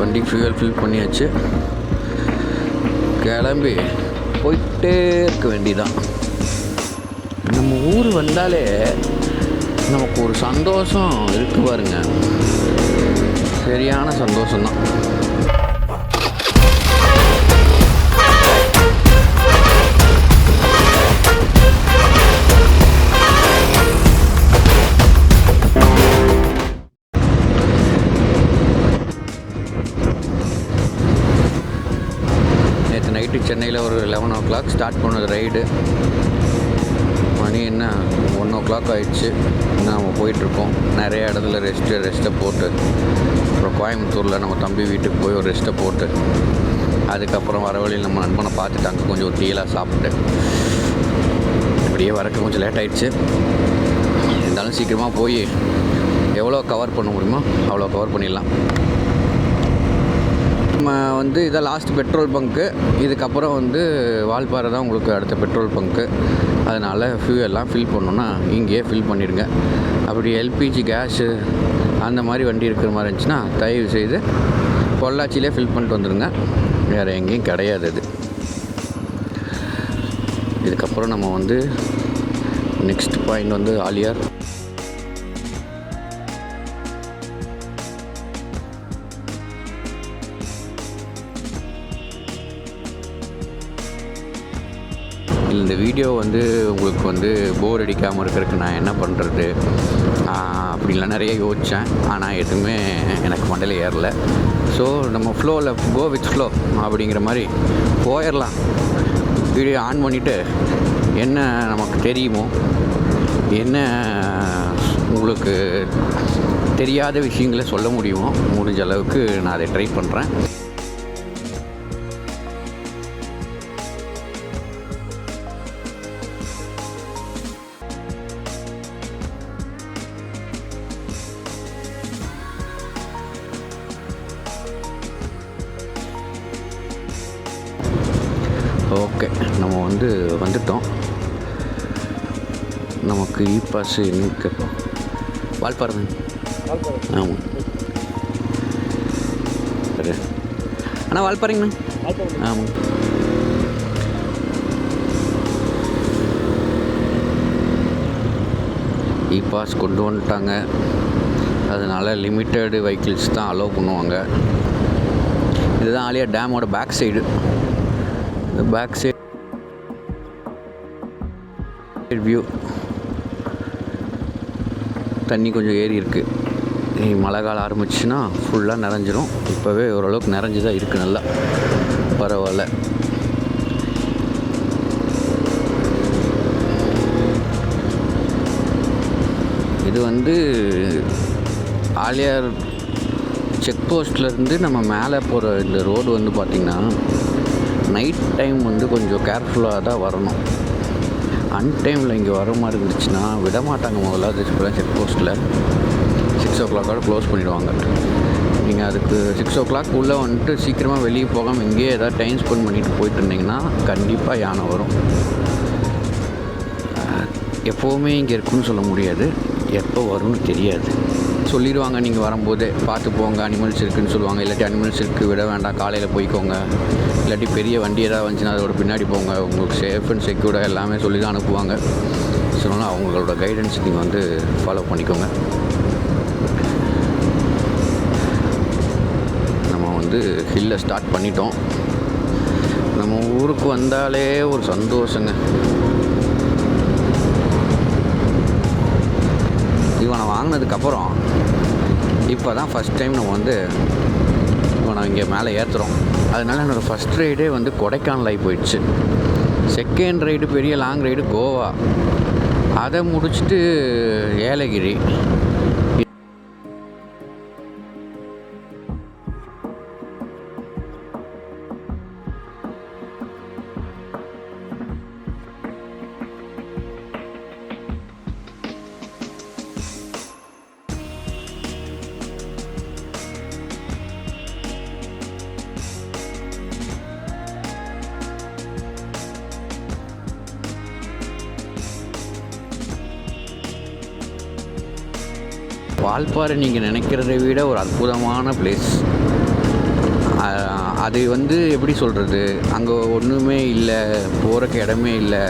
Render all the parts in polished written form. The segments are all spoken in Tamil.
வண்டி ஃபியூயல் ஃபில் பண்ணியாச்சு. கிளம்பி போயிட்டே இருக்க வேண்டியதான். நம்ம ஊர் வந்தாலே நமக்கு ஒரு சந்தோஷம் இருக்கு பாருங்க, சரியான சந்தோஷம்தான். நேற்று நைட்டு சென்னையில் ஒரு 11 o'clock ஸ்டார்ட் பண்ணது ரைடு. மணி என்ன 1 o'clock ஆகிடுச்சு. இன்னும் நம்ம போயிட்டுருக்கோம். நிறைய இடத்துல ரெஸ்ட்டை போட்டு, அப்புறம் கோயம்புத்தூரில் நம்ம தம்பி வீட்டுக்கு போய் ஒரு ரெஸ்ட்டை போட்டு, அதுக்கப்புறம் வர வழியில் நம்ம நண்பனை பார்த்துட்டு அங்கே கொஞ்சம் ஒரு டீலாம் சாப்பிட்டு இப்படியே வரக்கு கொஞ்சம் லேட் ஆகிடுச்சு. இருந்தாலும் சீக்கிரமாக போய் எவ்வளோ கவர் பண்ண முடியுமோ அவ்வளோ கவர் பண்ணிடலாம். நம்ம இதான் லாஸ்ட் பெட்ரோல் பங்க்கு. இதுக்கப்புறம் வால்பாறை தான் உங்களுக்கு அடுத்த பெட்ரோல் பங்க்கு. அதனால் ஃபியூயெல்லாம் ஃபில் பண்ணணுன்னா இங்கேயே ஃபில் பண்ணிடுங்க. அப்படி எல்பிஜி கேஸு அந்த மாதிரி வண்டி இருக்கிற மாதிரி இருந்துச்சுன்னா தயவு செய்து பொள்ளாச்சியிலே ஃபில் பண்ணிட்டு வந்துடுங்க. வேறு எங்கேயும் கிடையாது இது. இதுக்கப்புறம் நம்ம நெக்ஸ்ட் பாயிண்ட் ஆலியார். இந்த வீடியோ உங்களுக்கு போர் அடிக்காமல் இருக்கிறதுக்கு நான் என்ன பண்ணுறது அப்படின்லாம் நிறைய யோசித்தேன். ஆனால் எதுவுமே எனக்கு மண்டையில் ஏறலை. ஸோ நம்ம ஃப்ளோவில் கோ வித் ஃப்ளோ அப்படிங்கிற மாதிரி போயிடலாம். வீடியோ ஆன் பண்ணிவிட்டு என்ன நமக்கு தெரியுமோ, என்ன உங்களுக்கு தெரியாத விஷயங்களை சொல்ல முடியுமோ முடிஞ்ச அளவுக்கு நான் அதை ட்ரை பண்ணுறேன். ஓகே, நம்ம வந்துட்டோம். நமக்கு இ பாஸ் என்ன கேட்போம்? வால்பாறை. ஆமாம் சரி அண்ணா, வால்பாறைங்கண்ணா. ஆமாம். இ பாஸ் கொண்டு வந்துட்டாங்க. அதனால் லிமிட்டடு வெஹிக்கிள்ஸ் தான் அலோவ் பண்ணுவாங்க. இதுதான் ஆலியார் டேமோட back side. Back side view. தண்ணி கொஞ்சம் ஏறி இருக்குது. மழை காலம் ஆரம்பிச்சுன்னா ஃபுல்லாக நிறைஞ்சிரும். இப்போவே ஓரளவுக்கு நிறைஞ்சி தான் இருக்குது. நல்லா பரவாயில்ல. இது ஆலியார் செக் போஸ்ட்லேருந்து நம்ம மேலே போகிற இந்த ரோடு பார்த்திங்கன்னா நைட் டைம் கொஞ்சம் கேர்ஃபுல்லாக தான் வரணும். அன்டைமில் இங்கே வர மாதிரி இருந்துச்சுன்னா விட மாட்டாங்க. முதல்ல அது செக் போஸ்ட்டில் 6 o'clock க்ளோஸ் பண்ணிவிடுவாங்க. நீங்கள் அதுக்கு 6 o'clock உள்ளே சீக்கிரமாக வெளியே போகாமல் இங்கேயே ஏதாவது டைம் ஸ்பெண்ட் பண்ணிட்டு போயிட்டு இருந்தீங்கன்னா கண்டிப்பாக யானை வரும். எப்போவுமே இங்கே இருக்குன்னு சொல்ல முடியாது, எப்போ வரும்னு தெரியாது. சொல்லிடுவாங்க நீங்கள் வரும்போதே பார்த்து போங்க, அனிமல்ஸ் இருக்குதுன்னு சொல்லுவாங்க. இல்லாட்டி அனிமல்ஸ் இருக்குது விட வேண்டாம், காலையில் போய்க்கோங்க. இல்லாட்டி பெரிய வண்டி ஏதாவது வந்துச்சுன்னா அதோட பின்னாடி போங்க, உங்களுக்கு சேஃப் அண்ட் செக்யூர்டாக எல்லாமே சொல்லி தான் அனுப்புவாங்க. சொன்னால் அவங்களோட கைடன்ஸ் நீங்கள் ஃபாலோ பண்ணிக்கோங்க. நம்ம ஹில்லை ஸ்டார்ட் பண்ணிட்டோம். நம்ம ஊருக்கு வந்தாலே ஒரு சந்தோஷங்க. இவனை வாங்கினதுக்கப்புறம் இப்போ தான் ஃபஸ்ட் டைம் நம்ம இவனை இங்கே மேலே ஏற்றுறோம். அதனால் என்னோடய ஃபஸ்ட் ரைடே கொடைக்கானல் ஆகி போயிடுச்சு. செகண்ட் ரைடு பெரிய லாங் ரைடு கோவா. அதை முடிச்சுட்டு ஏலகிரி. வால்பாறை நீங்கள் நினைக்கிறதை விட ஒரு அற்புதமான பிளேஸ். அது வந்து எப்படி சொல்கிறது, அங்கே ஒன்றுமே இல்லை, போகிறக்கு இடமே இல்லை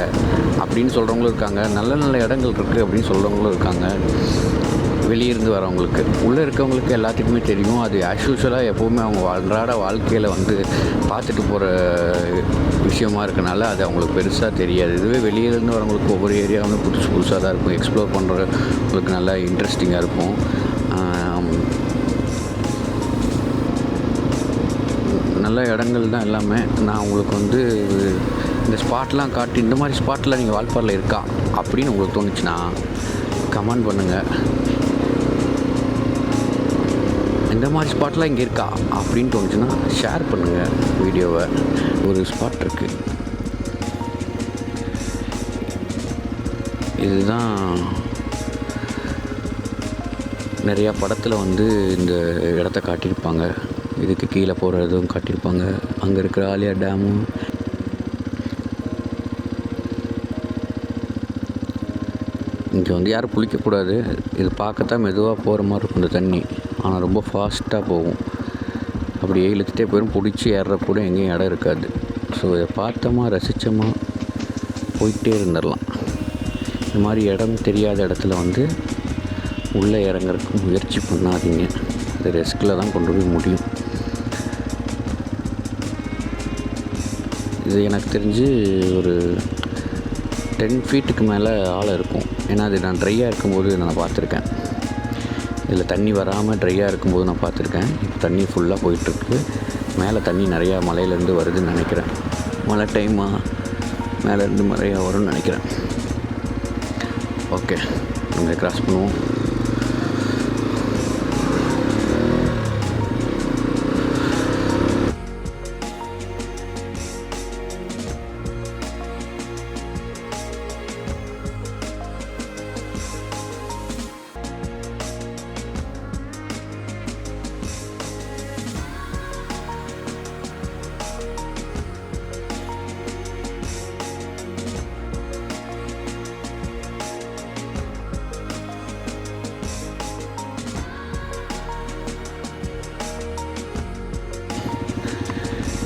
அப்படின்னு சொல்கிறவங்களும் இருக்காங்க. நல்ல நல்ல இடங்கள் இருக்குது அப்படின்னு சொல்கிறவங்களும் இருக்காங்க. வெளியிருந்து வரவங்களுக்கு, உள்ளே இருக்கவங்களுக்கு எல்லாத்துக்குமே தெரியும். அது ஆஸ் யூஷுவலாக எப்போவுமே அவங்க அன்றாட வாழ்க்கையில் வந்து பார்த்துட்டு போகிற விஷயமா இருக்கனால அது அவங்களுக்கு பெருசாக தெரியாது. இதுவே வெளியிலேருந்து வரவங்களுக்கு ஒவ்வொரு ஏரியா வந்து புதுசு புதுசாக தான் இருக்கும். எக்ஸ்ப்ளோர் பண்ணுறவங்களுக்கு நல்லா இன்ட்ரெஸ்டிங்காக இருக்கும். நல்ல இடங்கள் தான் எல்லாமே. நான் உங்களுக்கு வந்து இந்த ஸ்பாட்லாம் காட்டி, இந்த மாதிரி ஸ்பாட்டில் நீங்கள் வால்பாறையில் இருக்கா அப்படின்னு உங்களுக்கு தோணுச்சுன்னா கமெண்ட் பண்ணுங்கள். இந்த மாதிரி ஸ்பாட்லாம் இங்கே இருக்கா அப்படின்னு தோணுச்சுன்னா ஷேர் பண்ணுங்கள் வீடியோவை. ஒரு ஸ்பாட் இருக்குது, இதுதான் நிறையா படத்தில் வந்து இந்த இடத்த காட்டியிருப்பாங்க. இதுக்கு கீழே போகிறதும் காட்டியிருப்பாங்க. அங்கே இருக்கிற ஆலியா டேமும். இங்கே வந்து யாரும் குளிக்கக்கூடாது. இது பார்க்கத்தான் மெதுவாக போகிற மாதிரி இருக்கும் இந்த தண்ணி, ஆனால் ரொம்ப ஃபாஸ்ட்டாக போகும். அப்படியே இழுத்துட்டே போயிடும். பிடிச்சி ஏறுற கூட எங்கேயும் இடம் இருக்காது. ஸோ இதை பார்த்தோமா ரசித்தோமா போயிட்டே இருந்துடலாம். இந்த மாதிரி இடம் தெரியாத இடத்துல வந்து உள்ளே இறங்குறதுக்கு முயற்சி பண்ணாதீங்க. அது ரிஸ்கில் தான் கொண்டு போய் முடியும். இது எனக்கு தெரிஞ்சு ஒரு 10 ஃபீட்டுக்கு மேலே ஆழம் இருக்கும். ஏன்னா அது நான் ட்ரையாக இருக்கும்போது நான் பார்த்துருக்கேன். இதில் தண்ணி வராமல் ட்ரையாக இருக்கும்போது நான் பார்த்துருக்கேன். இப்போ தண்ணி ஃபுல்லாக போயிட்டுருக்கு. மேலே தண்ணி நிறையா மலையிலேருந்து வருதுன்னு நினைக்கிறேன். மழை டைமாக மேலேருந்து நிறையா வரும்னு நினைக்கிறேன். ஓகே, நம்ம கிராஸ் பண்ணுவோம்.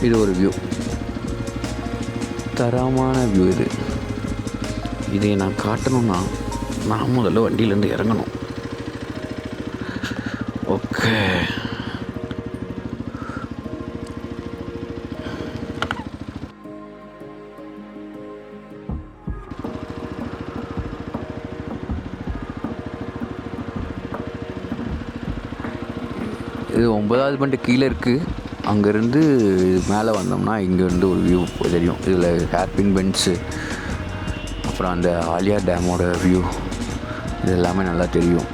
இது ஒரு வியூ, தரமான வியூ. இதை நான் காட்டணும்னா நான் முதல்ல வண்டியிலேருந்து இறங்கணும். ஓகே, இது 9வது பண்டு கீழே இருக்குது. அங்கேருந்து மேலே வந்தோம்னா இங்கேருந்து ஒரு வியூ தெரியும். இதில் ஹேர்பின் பென்ஸு, அப்புறம் அந்த ஆலியா டேமோட வியூ, இது எல்லாமே நல்லா தெரியும்.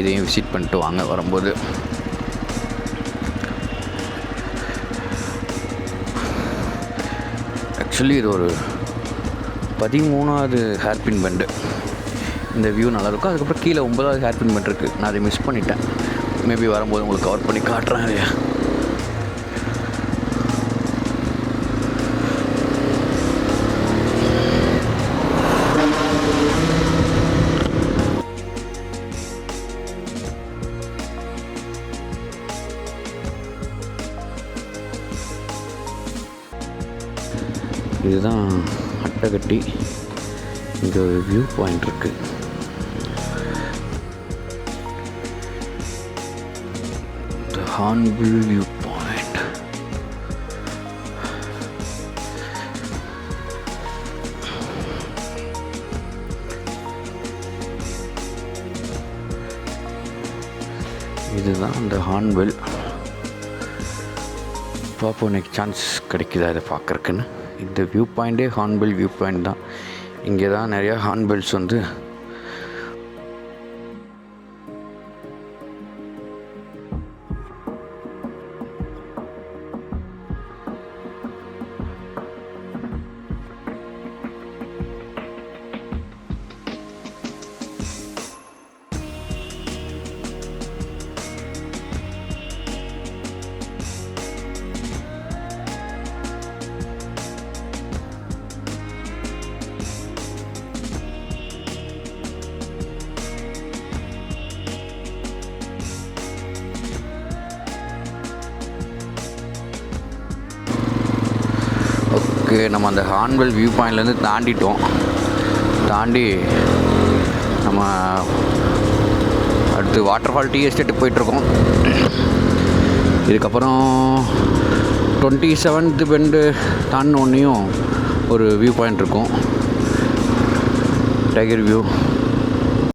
இதையும் விசிட் பண்ணிட்டு வாங்க வரும்போது. ஆக்சுவலி இது ஒரு 13வது ஹேர்பின் பெண்டு. இந்த வியூ நல்லாயிருக்கும். அதுக்கப்புறம் கீழே 9வது ஹேர்பின் பெண்ட் இருக்குது. நான் அதை மிஸ் பண்ணிட்டேன். மேபி வரும்போது உங்களுக்கு கவர் பண்ணி காட்டுறேன். இல்லையா, இதுதான் அட்டைக்கட்டி. இங்கே ஒரு வியூ பாயிண்ட் இருக்குது. Hornbill view point. இதுதான் அந்த ஹார்ன்பில். பார்ப்போம் எனக்கு சான்ஸ் கிடைக்குதா இதை பார்க்குறக்குன்னு. இந்த வியூ பாயிண்ட்டே ஹார்ன்பில் வியூ பாயிண்ட் தான். இங்கே தான் நிறையா ஹார்ன்பில்ஸ் வந்து ஓகே, நம்ம அந்த ஹார்ன்வெல் வியூ பாயிண்ட்லேருந்து தாண்டி நம்ம அடுத்து வாட்டர்ஃபால் டீ எஸ்டேட்டுக்கு போயிட்டுருக்கோம். இதுக்கப்புறம் 27th பெண்டு தாண்டினோடனையும் ஒரு வியூ பாயிண்ட் இருக்கும், டைகர் வியூ.